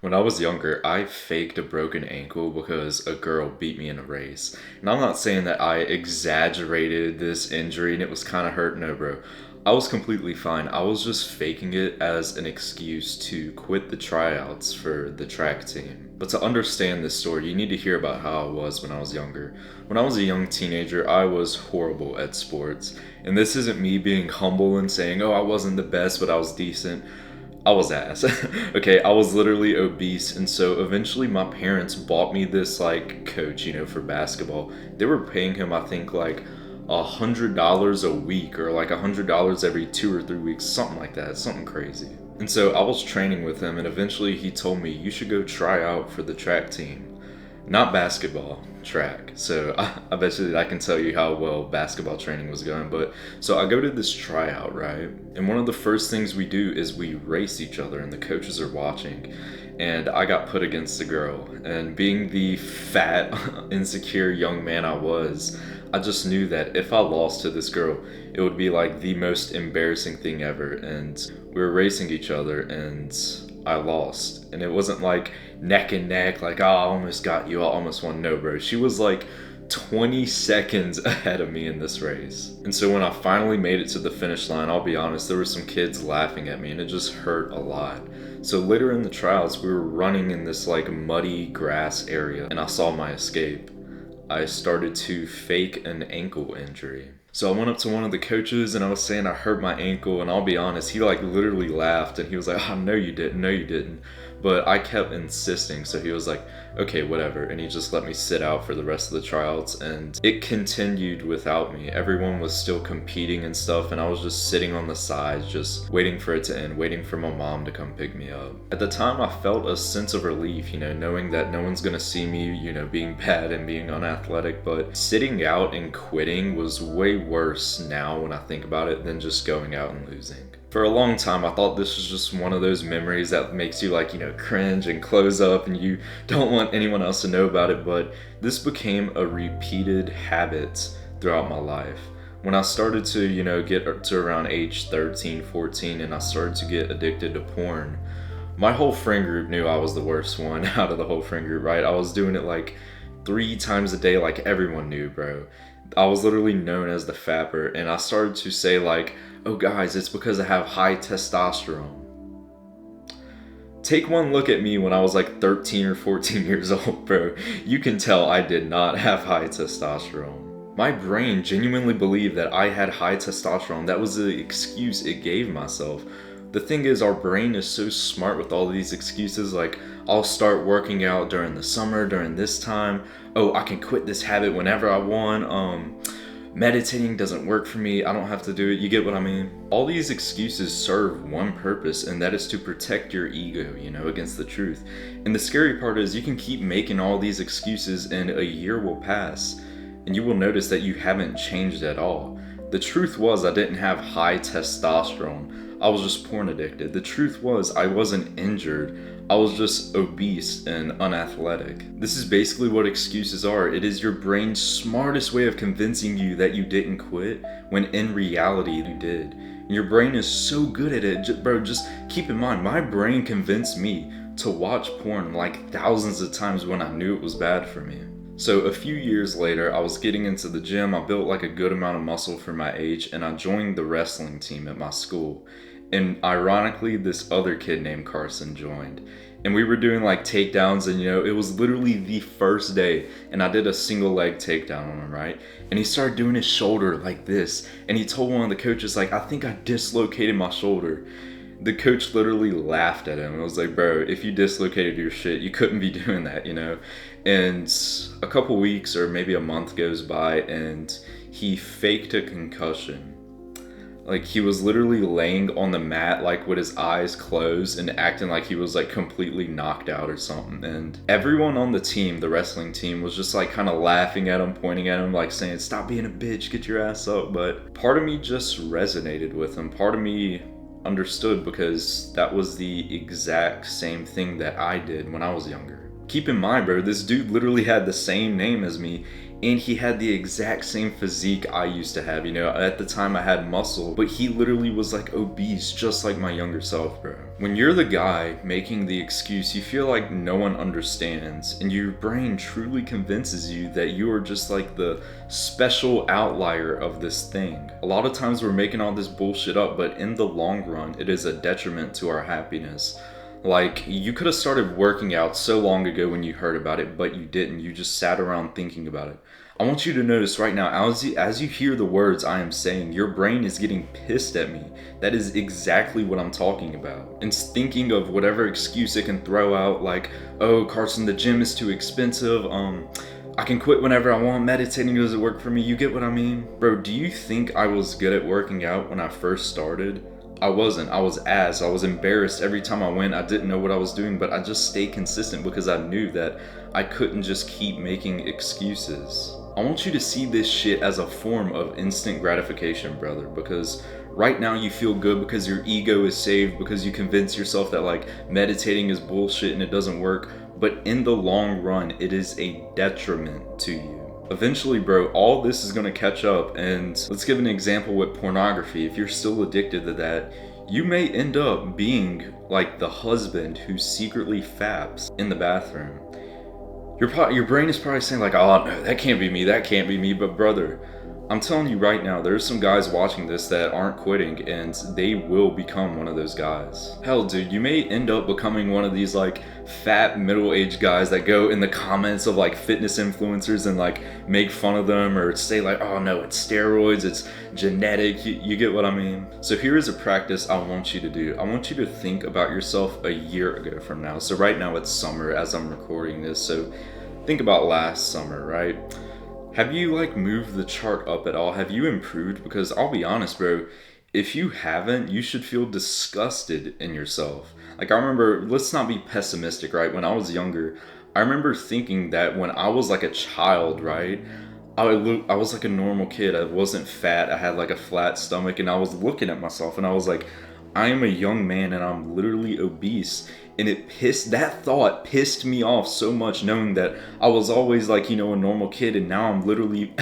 When I was younger, I faked a broken ankle because a girl beat me in a race. And I'm not saying that I exaggerated this injury and it was kind of hurt. No, bro. I was completely fine. I was just faking it as an excuse to quit the tryouts for the track team. But to understand this story, you need to hear about how I was when I was younger. When I was a young teenager, I was horrible at sports. And this isn't me being humble and saying, oh, I wasn't the best, but I was decent. I was ass. Okay, I was literally obese, and so eventually my parents bought me this like coach, for basketball. They were paying him, I think, like $100 a week or like $100 every 2 or 3 weeks, something like that, something crazy. And so I was training with him, and eventually he told me you should go try out for the track team. Not basketball, track. So I bet you that I can tell you how well basketball training was going. But so I go to this tryout, right? And one of the first things we do is we race each other, and the coaches are watching. And I got put against a girl. And being the fat, insecure young man I just knew that if I lost to this girl, it would be like the most embarrassing thing ever. And we were racing each other, and I lost. And it wasn't like neck and neck, like, oh, I almost got you, I almost won. No, bro. She was like 20 seconds ahead of me in this race. And so when I finally made it to the finish line, I'll be honest, there were some kids laughing at me, and it just hurt a lot. So later in the trials, we were running in this like muddy grass area, and I saw my escape. I started to fake an ankle injury. So I went up to one of the coaches and I was saying I hurt my ankle, and I'll be honest, he like literally laughed and he was like, oh, no you didn't, no you didn't. But I kept insisting, so he was like, okay, whatever, and he just let me sit out for the rest of the tryouts, and it continued without me. Everyone was still competing and stuff, and I was just sitting on the sides, just waiting for it to end, waiting for my mom to come pick me up. At the time, I felt a sense of relief, knowing that no one's gonna see me, being bad and being unathletic, but sitting out and quitting was way worse now when I think about it than just going out and losing. For a long time, I thought this was just one of those memories that makes you cringe and close up and you don't want anyone else to know about it, but this became a repeated habit throughout my life. When I started to, get to around age 13, 14, and I started to get addicted to porn, my whole friend group knew I was the worst one out of the whole friend group, right? I was doing it like 3 times a day, like everyone knew, bro. I was literally known as the fapper, and I started to say like, oh guys, it's because I have high testosterone. Take one look at me when I was like 13 or 14 years old, bro. You can tell I did not have high testosterone. My brain genuinely believed that I had high testosterone. That was the excuse it gave myself. The thing is, our brain is so smart with all these excuses, like, I'll start working out during the summer, during this time. Oh, I can quit this habit whenever I want. Meditating doesn't work for me, I don't have to do it. You get what I mean? All these excuses serve one purpose, and that is to protect your ego, against the truth. And the scary part is you can keep making all these excuses and a year will pass, and you will notice that you haven't changed at all. The truth was I didn't have high testosterone. I was just porn addicted. The truth was I wasn't injured. I was just obese and unathletic. This is basically what excuses are. It is your brain's smartest way of convincing you that you didn't quit, when in reality you did. And your brain is so good at it. Bro, just keep in mind, my brain convinced me to watch porn like thousands of times when I knew it was bad for me. So a few years later, I was getting into the gym. I built like a good amount of muscle for my age, and I joined the wrestling team at my school. And ironically, this other kid named Carson joined. And we were doing like takedowns, and it was literally the first day, and I did a single leg takedown on him, right? And he started doing his shoulder like this, and he told one of the coaches, like, I think I dislocated my shoulder. The coach literally laughed at him and was like, bro, if you dislocated your shit, you couldn't be doing that, And a couple weeks or maybe a month goes by, and he faked a concussion. Like, he was literally laying on the mat, like, with his eyes closed and acting like he was, like, completely knocked out or something. And everyone on the team, the wrestling team, was just, like, kind of laughing at him, pointing at him, like, saying, stop being a bitch, get your ass up. But part of me just resonated with him. Part of me understood, because that was the exact same thing that I did when I was younger. Keep in mind, bro, this dude literally had the same name as me, and he had the exact same physique I used to have. You know, at the time I had muscle, but he literally was like obese, just like my younger self, bro. When you're the guy making the excuse, you feel like no one understands, and your brain truly convinces you that you are just like the special outlier of this thing. A lot of times we're making all this bullshit up, but in the long run, it is a detriment to our happiness. Like, you could have started working out so long ago when you heard about it, but you didn't. You just sat around thinking about it. I want you to notice right now, as you hear the words I am saying, your brain is getting pissed at me. That is exactly what I'm talking about. And thinking of whatever excuse it can throw out, like, oh, Carson, the gym is too expensive, I can quit whenever I want, meditating doesn't work for me, you get what I mean? Bro, do you think I was good at working out when I first started? I wasn't. I was embarrassed every time I went. I didn't know what I was doing, but I just stayed consistent because I knew that I couldn't just keep making excuses. I want you to see this shit as a form of instant gratification, brother, because right now you feel good because your ego is saved, because you convince yourself that like meditating is bullshit and it doesn't work, but in the long run, it is a detriment to you. Eventually, bro, all this is gonna catch up, and let's give an example with pornography. If you're still addicted to that, you may end up being like the husband who secretly faps in the bathroom. Your brain is probably saying like, oh no, that can't be me, but brother, I'm telling you right now, there's some guys watching this that aren't quitting, and they will become one of those guys. Hell, dude, you may end up becoming one of these like fat middle-aged guys that go in the comments of like fitness influencers and like make fun of them or say like, oh no, it's steroids, it's genetic, you get what I mean? So here is a practice I want you to do. I want you to think about yourself a year ago from now. So right now it's summer as I'm recording this, so think about last summer, right? Have you like moved the chart up at all? Have you improved? Because I'll be honest, bro, if you haven't, you should feel disgusted in yourself. Like, I remember, let's not be pessimistic, right? When I was younger, I remember thinking that when I was like a child, right? I was like a normal kid. I wasn't fat. I had like a flat stomach, and I was looking at myself and I was like, I am a young man and I'm literally obese. And that thought pissed me off so much, knowing that I was always like, you know, a normal kid, and now I'm literally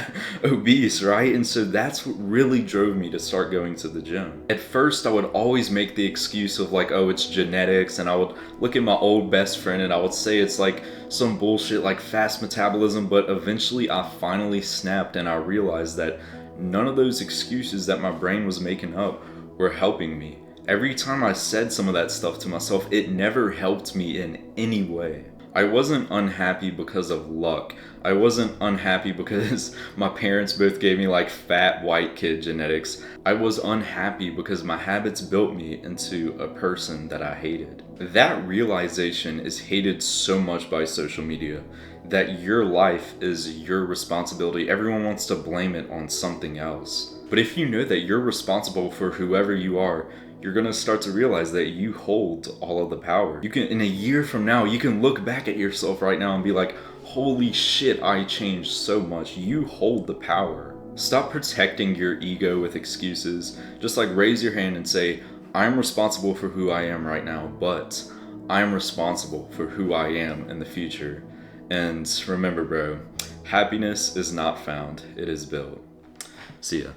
obese, right? And so that's what really drove me to start going to the gym. At first, I would always make the excuse of like, oh, it's genetics, and I would look at my old best friend and I would say it's like some bullshit like fast metabolism, but eventually I finally snapped and I realized that none of those excuses that my brain was making up were helping me. Every time I said some of that stuff to myself, it never helped me in any way. I wasn't unhappy because of luck. I wasn't unhappy because my parents both gave me like fat white kid genetics. I was unhappy because my habits built me into a person that I hated. That realization is hated so much by social media, that your life is your responsibility. Everyone wants to blame it on something else. But if you know that you're responsible for whoever you are, you're gonna start to realize that you hold all of the power. You can, in a year from now, you can look back at yourself right now and be like, holy shit, I changed so much. You hold the power. Stop protecting your ego with excuses. Just like raise your hand and say, I'm responsible for who I am right now, but I'm responsible for who I am in the future. And remember, bro, happiness is not found, it is built. See ya.